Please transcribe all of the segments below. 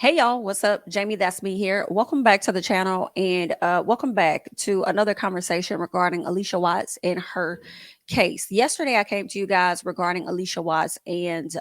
Hey y'all, what's up? Jamie, that's me here. Welcome back to the channel and welcome back to another conversation regarding Allisha Watts and her case. Yesterday, I came to you guys regarding Allisha Watts and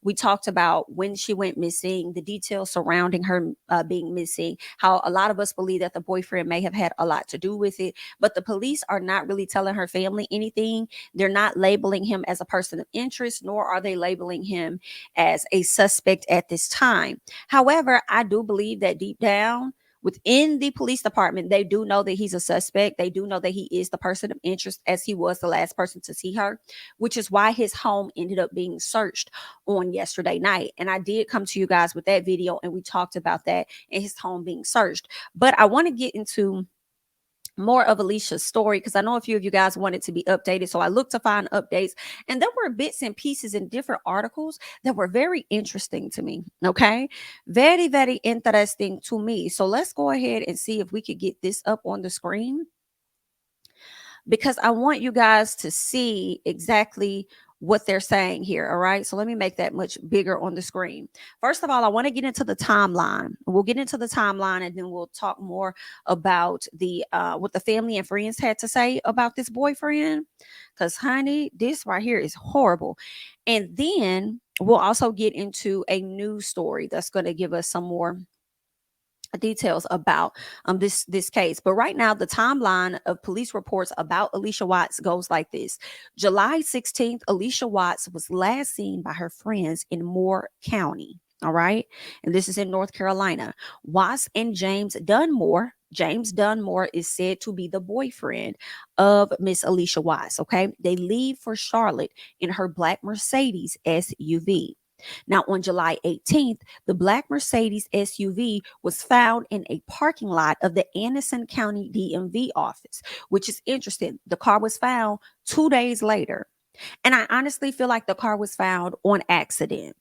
we talked about when she went missing, the details surrounding her being missing, how a lot of us believe that the boyfriend may have had a lot to do with it, but the police are not really telling her family anything. They're not labeling him as a person of interest, nor are they labeling him as a suspect at this time. However, I do believe that deep down within the police department, they do know that he's a suspect. They do know that he is the person of interest, as he was the last person to see her, which is why his home ended up being searched on yesterday night. And I did come to you guys with that video and we talked about that and his home being searched. But I want to get into more of Allisha's story because I know a few of you guys wanted to be updated. So I looked to find updates, and there were bits and pieces in different articles that were very interesting to me. Okay. Very, very interesting to me. So let's go ahead and see if we could get this up on the screen because I want you guys to see exactly what they're saying here. All right. So let me make that much bigger on the screen. First of all, I want to get into the timeline. We'll get into the timeline and then we'll talk more about the what the family and friends had to say about this boyfriend. Because honey, this right here is horrible. And then we'll also get into a news story that's going to give us some more details about this case. But right now the timeline of police reports about Allisha Watts goes like this. July 16th, Allisha Watts was last seen by her friends in Moore County. All right, and this is in North Carolina. Watts and James Dunmore is said to be the boyfriend of Miss Allisha Watts. Okay, they leave for Charlotte in her black Mercedes SUV. Now, on July 18th, the black Mercedes SUV was found in a parking lot of the Anderson County DMV office, which is interesting. The car was found 2 days later. And I honestly feel like the car was found on accident.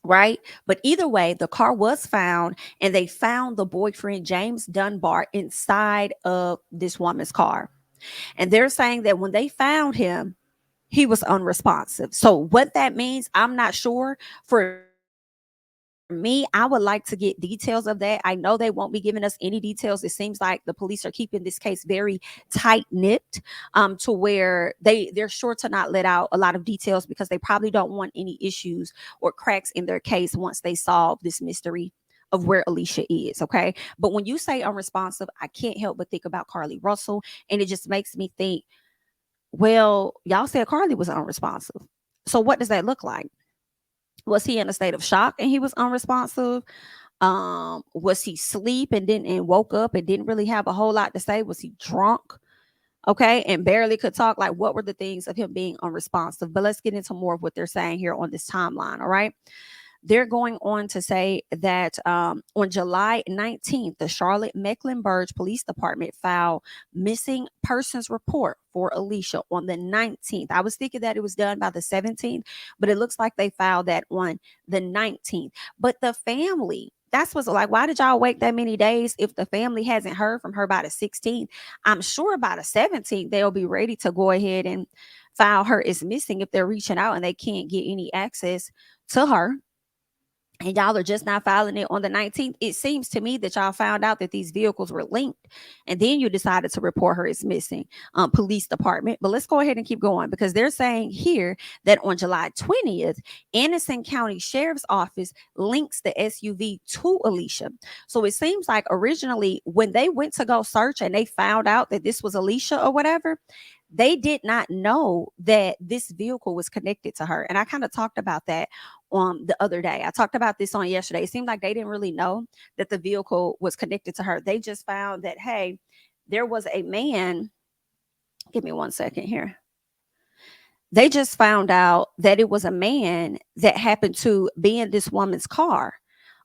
Right. But either way, the car was found and they found the boyfriend, James Dunbar, inside of this woman's car. And they're saying that when they found him, he was unresponsive. So what that means, I'm not sure. For me, I would like to get details of that. I know they won't be giving us any details. It seems like the police are keeping this case very tight nipped, to where they're sure to not let out a lot of details because they probably don't want any issues or cracks in their case once they solve this mystery of where Allisha is. Okay. But when you say unresponsive, I can't help but think about Carly Russell. And it just makes me think, well, y'all said Carly was unresponsive. So what does that look like? Was he in a state of shock and he was unresponsive? Was he asleep and woke up and didn't really have a whole lot to say? Was he drunk? Okay, and barely could talk. Like, what were the things of him being unresponsive? But let's get into more of what they're saying here on this timeline. All right. They're going on to say that on July 19th, the Charlotte Mecklenburg Police Department filed missing persons report for Allisha on the 19th. I was thinking that it was done by the 17th, but it looks like they filed that on the 19th. But the family, that's what's like, why did y'all wait that many days if the family hasn't heard from her by the 16th? I'm sure by the 17th, they'll be ready to go ahead and file her as missing if they're reaching out and they can't get any access to her, and y'all are just not filing it on the 19th. It seems to me that y'all found out that these vehicles were linked and then you decided to report her as missing, police department. But let's go ahead and keep going because they're saying here that on July 20th, Anderson County Sheriff's Office links the SUV to Allisha. So it seems like originally when they went to go search and they found out that this was Allisha or whatever, they did not know that this vehicle was connected to her. And I kind of talked about that on the other day. I talked about this on yesterday. It seemed like they didn't really know that the vehicle was connected to her. They just found that, hey, there was a man. Give me 1 second here. They just found out that it was a man that happened to be in this woman's car.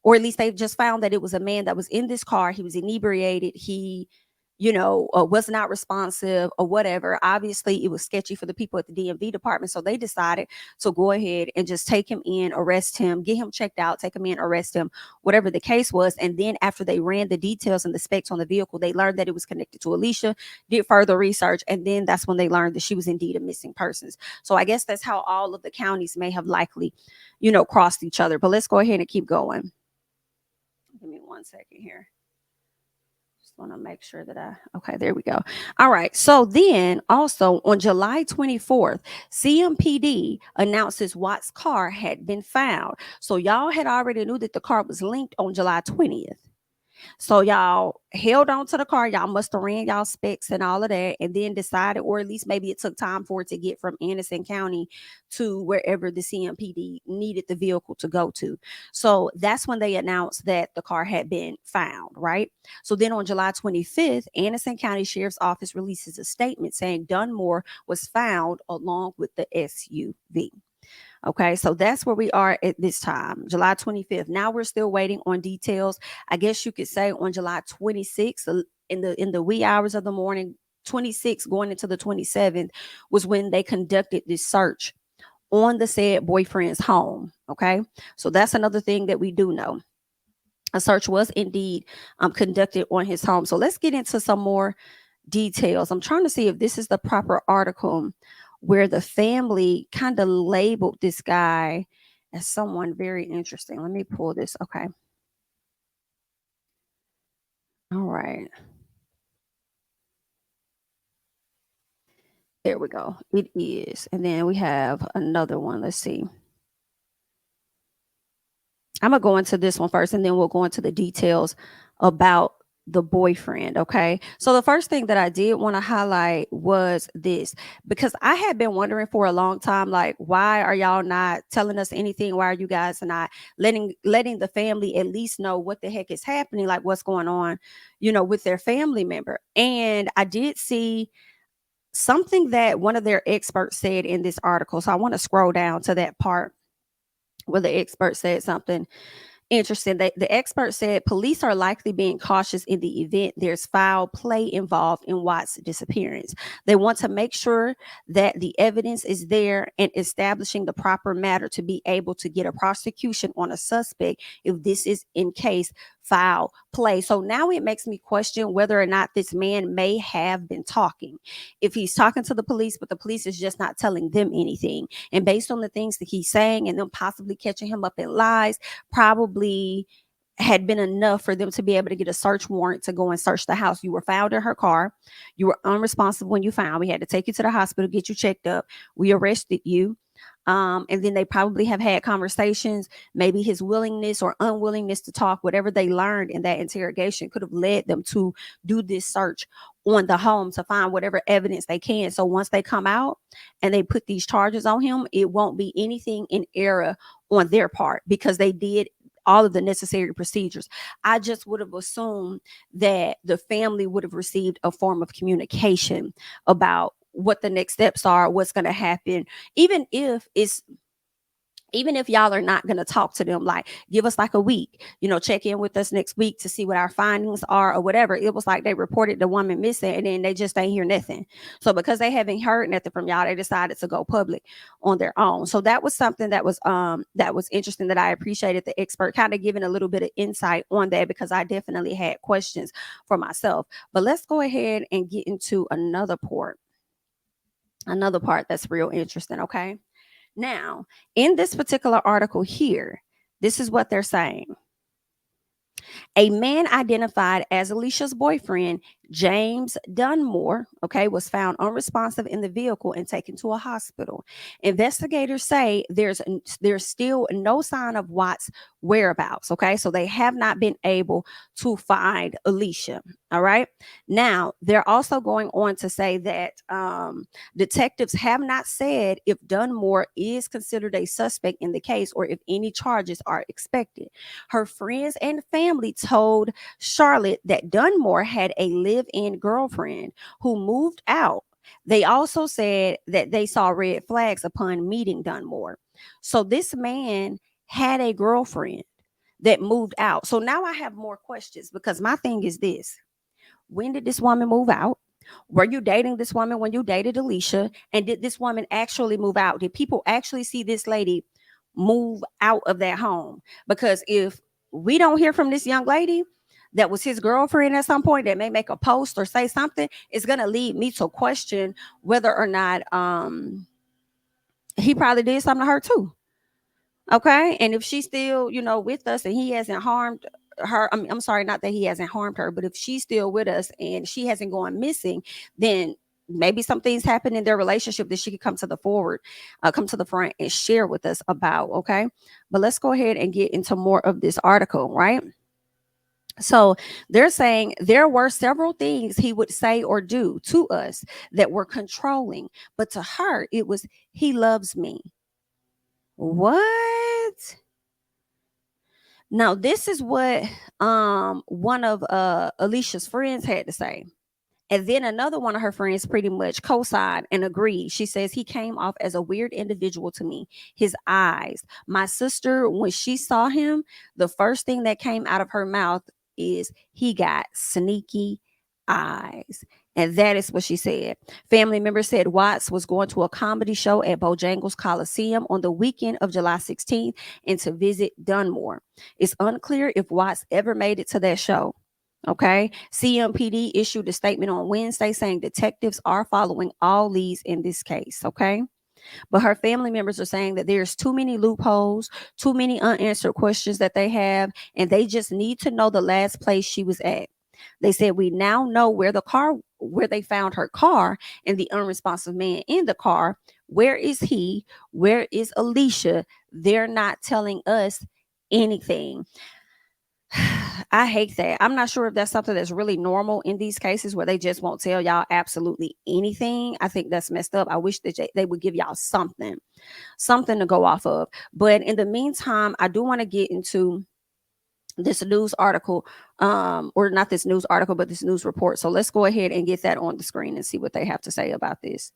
Or at least they just found that it was a man that was in this car. He was inebriated. He was not responsive or whatever. Obviously, it was sketchy for the people at the DMV department. So they decided to go ahead and just take him in, arrest him, get him checked out, take him in, arrest him, whatever the case was. And then after they ran the details and the specs on the vehicle, they learned that it was connected to Allisha, did further research. And then that's when they learned that she was indeed a missing persons. So I guess that's how all of the counties may have likely, crossed each other. But let's go ahead and keep going. Give me 1 second here. Just want to make sure that okay, there we go. All right. So then also on July 24th, CMPD announces Watt's car had been found. So y'all had already knew that the car was linked on July 20th. So y'all held on to the car. Y'all must have ran y'all specs and all of that, and then decided, or at least maybe it took time for it to get from Anderson County to wherever the CMPD needed the vehicle to go to. So that's when they announced that the car had been found, right? So then on July 25th, Anderson County Sheriff's Office releases a statement saying Dunmore was found along with the SUV. Okay, so that's where we are at this time, July 25th. Now we're still waiting on details. I guess you could say on July 26th, in the wee hours of the morning, 26th going into the 27th, was when they conducted this search on the said boyfriend's home. Okay, so that's another thing that we do know. A search was indeed conducted on his home. So let's get into some more details. I'm trying to see if this is the proper article where the family kind of labeled this guy as someone very interesting. Let me pull this. Okay. All right. There we go. It is. And then we have another one. Let's see. I'm going to go into this one first, and then we'll go into the details about the boyfriend. Okay. So the first thing that I did want to highlight was this, because I had been wondering for a long time, like, why are y'all not telling us anything? Why are you guys not letting the family at least know what the heck is happening, like what's going on, with their family member? And I did see something that one of their experts said in this article. So I want to scroll down to that part where the expert said something interesting. The expert said police are likely being cautious in the event there's foul play involved in Watt's disappearance. They want to make sure that the evidence is there and establishing the proper matter to be able to get a prosecution on a suspect if this is in case foul play. So now it makes me question whether or not this man may have been talking. If he's talking to the police, but the police is just not telling them anything. And based on the things that he's saying and them possibly catching him up in lies, probably had been enough for them to be able to get a search warrant to go and search the house. You were found in her car. You were unresponsive when you found. We had to take you to the hospital, get you checked up. We arrested you. And then they probably have had conversations. Maybe his willingness or unwillingness to talk, whatever they learned in that interrogation, could have led them to do this search on the home to find whatever evidence they can. So once they come out and they put these charges on him, it won't be anything in error on their part because they did all of the necessary procedures. I just would have assumed that the family would have received a form of communication about what the next steps are, what's going to happen, even if y'all are not going to talk to them, like give us like a week, check in with us next week to see what our findings are or whatever. It was like they reported the woman missing and then they just ain't hear nothing. So because they haven't heard nothing from y'all, they decided to go public on their own. So that was something that was interesting, that I appreciated the expert kind of giving a little bit of insight on that, because I definitely had questions for myself. But let's go ahead and get into another part that's real interesting. Okay. Now, in this particular article here, this is what they're saying. A man identified as Allisha's boyfriend, James Dunmore, was found unresponsive in the vehicle and taken to a hospital. Investigators say there's still no sign of Watt's whereabouts. So they have not been able to find Allisha. All right. Now, they're also going on to say that detectives have not said if Dunmore is considered a suspect in the case or if any charges are expected. Her friends and family told Charlotte that Dunmore had a live-in girlfriend who moved out. They also said that they saw red flags upon meeting Dunmore. So this man had a girlfriend that moved out. So now I have more questions, because my thing is this: when did this woman move out? Were you dating this woman when you dated Allisha? And did this woman actually move out? Did people actually see this lady move out of that home? Because if we don't hear from this young lady that was his girlfriend at some point that may make a post or say something, it's going to lead me to question whether or not he probably did something to her too. Okay. And if she's still, with us and he hasn't harmed her, I'm sorry, not that he hasn't harmed her, but if she's still with us and she hasn't gone missing, then maybe some things happen in their relationship that she could come to the front and share with us about. Okay, but let's go ahead and get into more of this article, right? So they're saying there were several things he would say or do to us that were controlling, but to her it was, he loves me. What? Now this is what one of Allisha's friends had to say. And then another one of her friends pretty much co-signed and agreed. She says, he came off as a weird individual to me. His eyes. My sister, when she saw him, the first thing that came out of her mouth is, he got sneaky eyes. And that is what she said. Family members said Watts was going to a comedy show at Bojangles Coliseum on the weekend of July 16th and to visit Dunmore. It's unclear if Watts ever made it to that show. Okay. CMPD issued a statement on Wednesday saying detectives are following all leads in this case. Okay. But her family members are saying that there's too many loopholes, too many unanswered questions that they have, and they just need to know the last place she was at. They said, we now know where they found her car and the unresponsive man in the car. Where is he? Where is Allisha? They're not telling us anything. I hate that. I'm not sure if that's something that's really normal in these cases where they just won't tell y'all absolutely anything. I think that's messed up. I wish that they would give y'all something to go off of. But in the meantime, I do want to get into this news article, or not this news article, but this news report. So let's go ahead and get that on the screen and see what they have to say about this.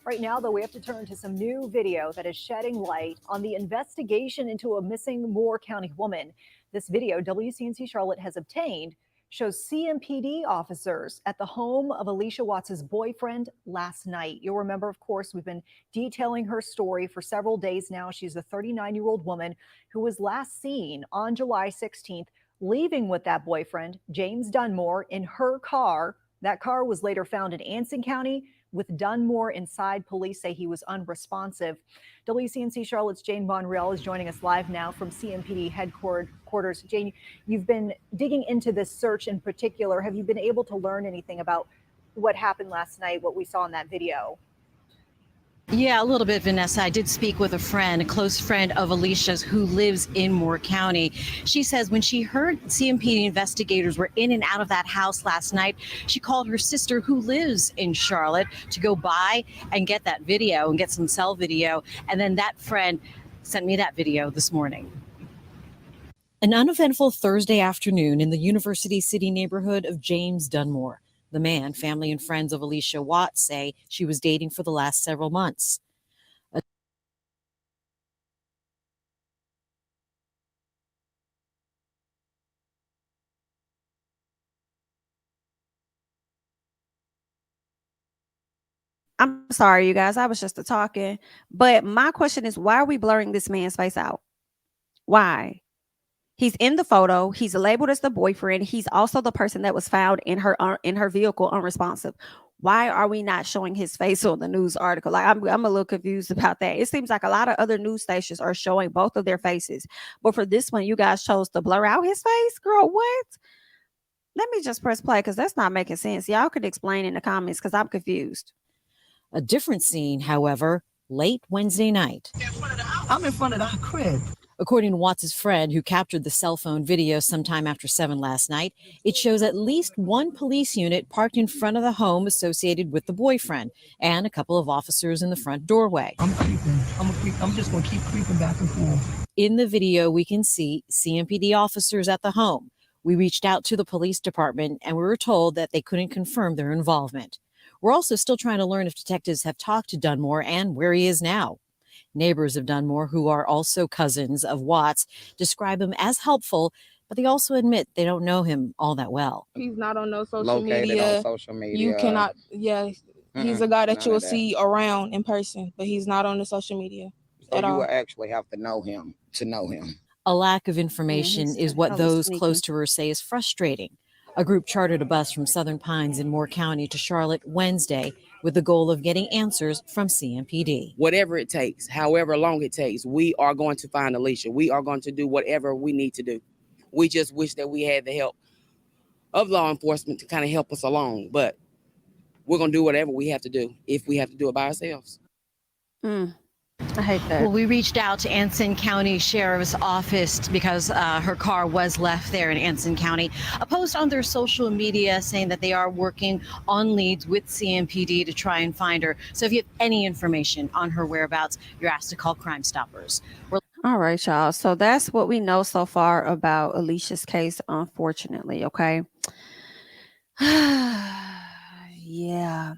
Right now, though, we have to turn to some new video that is shedding light on the investigation into a missing Moore County woman. This video WCNC Charlotte has obtained shows CMPD officers at the home of Allisha Watts' boyfriend last night. You'll remember, of course, we've been detailing her story for several days now. She's a 39-year-old woman who was last seen on July 16th leaving with that boyfriend, James Dunmore, in her car. That car was later found in Anson County with Dunmore inside. Police say he was unresponsive. WCNC Charlotte's Jane Bonreal is joining us live now from CMPD headquarters. Jane, you've been digging into this search in particular. Have you been able to learn anything about what happened last night, what we saw in that video? Yeah, a little bit, Vanessa. I did speak with a close friend of Allisha's who lives in Moore County. She says when she heard CMPD investigators were in and out of that house last night, she called her sister who lives in Charlotte to go by and get that video and get some cell video. And then that friend sent me that video this morning. An uneventful Thursday afternoon in the University City neighborhood of James Dunmore. The man, family and friends of Allisha Watts say she was dating for the last several months. I'm sorry, you guys. I was just talking. But my question is, why are we blurring this man's face out? Why? He's in the photo. He's labeled as the boyfriend. He's also the person that was found in her vehicle unresponsive. Why are we not showing his face on the news article? Like, I'm a little confused about that. It seems like a lot of other news stations are showing both of their faces. But for this one, you guys chose to blur out his face? Girl, what? Let me just press play because that's not making sense. Y'all could explain in the comments because I'm confused. A different scene, however, late Wednesday night. I'm in front of the crib. According to Watts' friend who captured the cell phone video sometime after 7 last night, it shows at least one police unit parked in front of the home associated with the boyfriend and a couple of officers in the front doorway. I'm creeping. I'm just going to keep creeping back and forth. In the video, we can see CMPD officers at the home. We reached out to the police department and we were told that they couldn't confirm their involvement. We're also still trying to learn if detectives have talked to Dunmore and where he is now. Neighbors of Dunmore, who are also cousins of Watts, describe him as helpful, but they also admit they don't know him all that well. He's not on no social Located media. on social media. You cannot, he's a guy that you will see around in person, but he's not on the social media So at you all. will actually have to know him to know him. A lack of information is what those close to her say is frustrating. A group chartered a bus from Southern Pines in Moore County to Charlotte Wednesday with the goal of getting answers from CMPD. Whatever it takes, however long it takes, we are going to find Allisha. We are going to do whatever we need to do. We just wish that we had the help of law enforcement to kind of help us along. But we're going to do whatever we have to do if we have to do it by ourselves. I hate that. Well, we reached out to Anson County Sheriff's Office because her car was left there in Anson County. A post on their social media saying that they are working on leads with CMPD to try and find her. So if you have any information on her whereabouts, you're asked to call Crime Stoppers. All right, y'all. So that's what we know so far about Allisha's case, unfortunately. Okay. Yeah.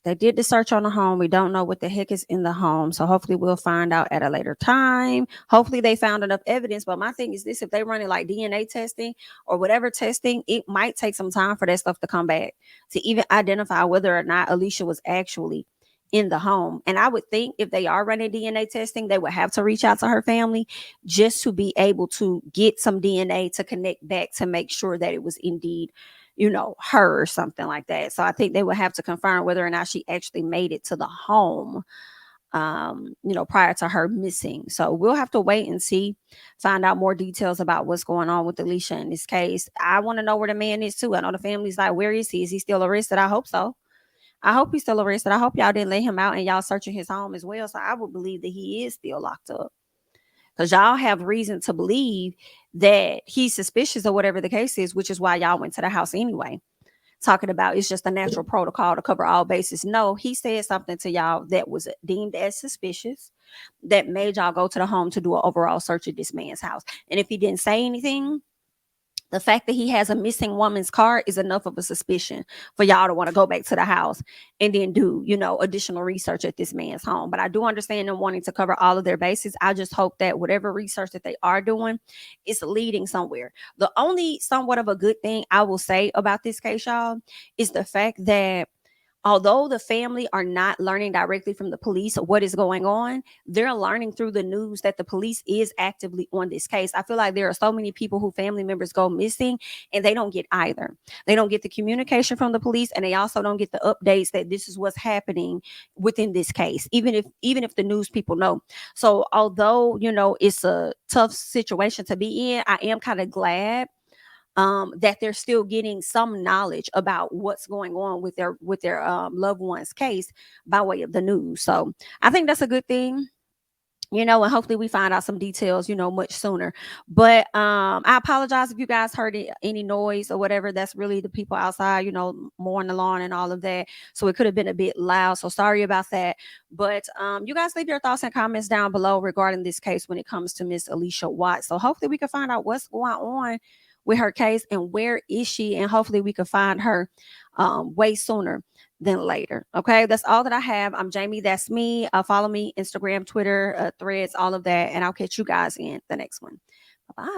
They did the search on the home. We don't know what the heck is in the home. So hopefully we'll find out at a later time. Hopefully they found enough evidence. But my thing is this, if they run it like DNA testing or whatever testing, it might take some time for that stuff to come back to even identify whether or not Allisha was actually in the home. And I would think if they are running DNA testing, they would have to reach out to her family just to be able to get some DNA to connect back to make sure that it was indeed, you know, her or something like that. So I think they would have to confirm whether or not she actually made it to the home, you know, prior to her missing. So we'll have to wait and see, find out more details about what's going on with Allisha in this case. I want to know where the man is too. I know the family's like, where is he? Is he still arrested? I hope so. I hope he's still arrested. I hope y'all didn't let him out and y'all searching his home as well. So I would believe that he is still locked up. Because y'all have reason to believe that he's suspicious or whatever the case is, which is why y'all went to the house anyway. Talking about it's just a natural protocol to cover all bases. No, he said something to y'all that was deemed as suspicious that made y'all go to the home to do an overall search of this man's house. And if he didn't say anything, the fact that he has a missing woman's car is enough of a suspicion for y'all to want to go back to the house and then do, you know, additional research at this man's home. But I do understand them wanting to cover all of their bases. I just hope that whatever research that they are doing is leading somewhere. The only somewhat of a good thing I will say about this case, y'all, is the fact that although the family are not learning directly from the police what is going on, they're learning through the news that the police is actively on this case. I feel like there are so many people who family members go missing and they don't get either. They don't get the communication from the police, and they also don't get the updates that this is what's happening within this case, even if the news people know. So although, you know, it's a tough situation to be in, I am kind of glad that they're still getting some knowledge about what's going on with their loved one's case by way of the news. So I think that's a good thing, you know, and hopefully we find out some details, you know, much sooner. But I apologize if you guys heard any noise or whatever. That's really the people outside, you know, mowing the lawn and all of that. So it could have been a bit loud. So sorry about that. But you guys leave your thoughts and comments down below regarding this case when it comes to Miss Allisha Watts. So hopefully we can find out what's going on with her case and where is she, and hopefully we can find her way sooner than later. Okay, that's all that I have. I'm Jamie, that's me. Follow me Instagram, Twitter, Threads, all of that, and I'll catch you guys in the next one. Bye-bye.